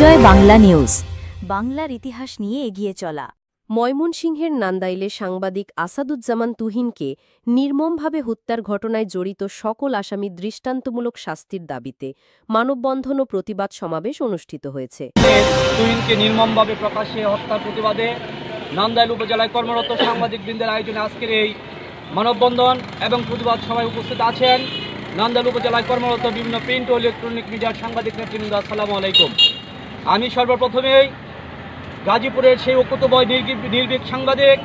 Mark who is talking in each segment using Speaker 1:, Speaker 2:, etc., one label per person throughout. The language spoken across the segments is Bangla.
Speaker 1: বিজয় বাংলা নিউজ, বাংলার ইতিহাস নিয়ে এগিয়ে চলা।
Speaker 2: ময়মনসিংহের নান্দাইলে সাংবাদিক আসাদুজ্জামান তুহিনকে নির্মমভাবে হত্যার ঘটনায় জড়িত সকল আসামি দৃষ্টান্তমূলক শাস্তির দাবিতে মানববন্ধন ও প্রতিবাদ সমাবেশ অনুষ্ঠিত হয়েছে।
Speaker 3: তুহিনকে নির্মমভাবে প্রকাশ্যে হত্যার প্রতিবাদে নান্দাইল উপজেলায় কর্মরত সাংবাদিকবৃন্দের আয়োজনে আজকের এই মানববন্ধন এবং প্রতিবাদ সভায় উপস্থিত আছেন নান্দাইল উপজেলায় কর্মরত বিভিন্ন প্রিন্ট ও ইলেকট্রনিক মিডিয়ার সাংবাদিক নেতৃবৃন্দ। আসসালামু আলাইকুম। আমি সর্বপ্রথমেই গাজীপুরের সেই অকুতোভয় নির্ভীক সাংবাদিক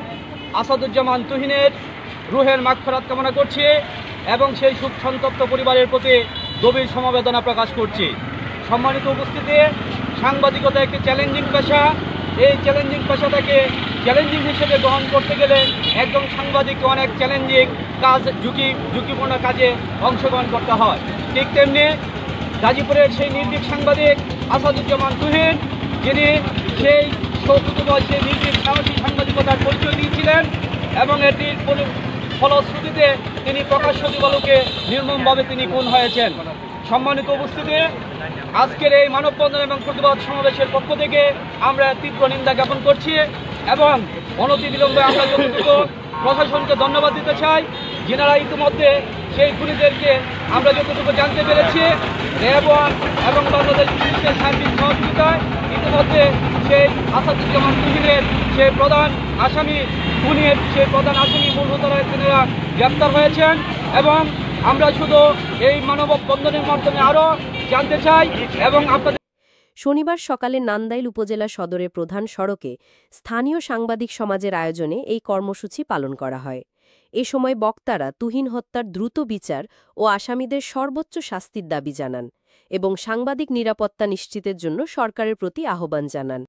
Speaker 3: আসাদুজ্জামান তুহিনের রুহের মাগফিরাত কামনা করছি এবং সেই শোক সন্তপ্ত পরিবারের প্রতি গভীর সমবেদনা প্রকাশ করছি। সম্মানিত উপস্থিতি, সাংবাদিকতা একটি চ্যালেঞ্জিং পেশা। এই চ্যালেঞ্জিং পেশাটাকে চ্যালেঞ্জিং হিসেবে গ্রহণ করতে গেলে একজন সাংবাদিককে অনেক চ্যালেঞ্জিং কাজ, ঝুঁকিপূর্ণ কাজে অংশগ্রহণ করতে হয়। ঠিক তেমনি গাজীপুরের সেই নির্ভীক সাংবাদিক আসাদুজ্জামান তুহিন, যিনি সেই সেই নির্ভীক সাহসী সাংবাদিকতার পরিচয় দিয়েছিলেন এবং এটির ফলশ্রুতিতে তিনি প্রকাশ্য দিবালোকে নির্মমভাবে তিনি খুন হয়েছেন। সম্মানিত উপস্থিতি, আজকের এই মানববন্ধন এবং প্রতিবাদ সমাবেশের পক্ষ থেকে আমরা তীব্র নিন্দা জ্ঞাপন করছি এবং অনতিবিলম্বে আমরা যতটুকু প্রশাসনকে ধন্যবাদ দিতে চাই, যিনারা ইতিমধ্যে সেই খুনিদেরকে আমরা যতটুকু জানতে পেরেছি এবং বাংলাদেশ পুলিশের সার্বিক সহযোগিতায় ইতিমধ্যে সেই আসাদুজ্জামান তুহিনের সেই প্রধান আসামি খুনের সেই প্রধান আসামি মূল হোতারা তিনারা গ্রেপ্তার হয়েছেন। এবং আমরা শুধু এই মানববন্ধনের মাধ্যমে আরও জানতে চাই এবং আপনাদের
Speaker 2: শনিবার সকালে নান্দাইল উপজেলা সদরের প্রধান সড়কে স্থানীয় সাংবাদিক সমাজের আয়োজনে এই কর্মসূচি পালন করা হয়। এ সময় বক্তারা তুহিন হত্যার দ্রুত বিচার ও আসামিদের সর্বোচ্চ শাস্তির দাবি জানান এবং সাংবাদিক নিরাপত্তা নিশ্চিতের জন্য সরকারের প্রতি আহ্বান জানান।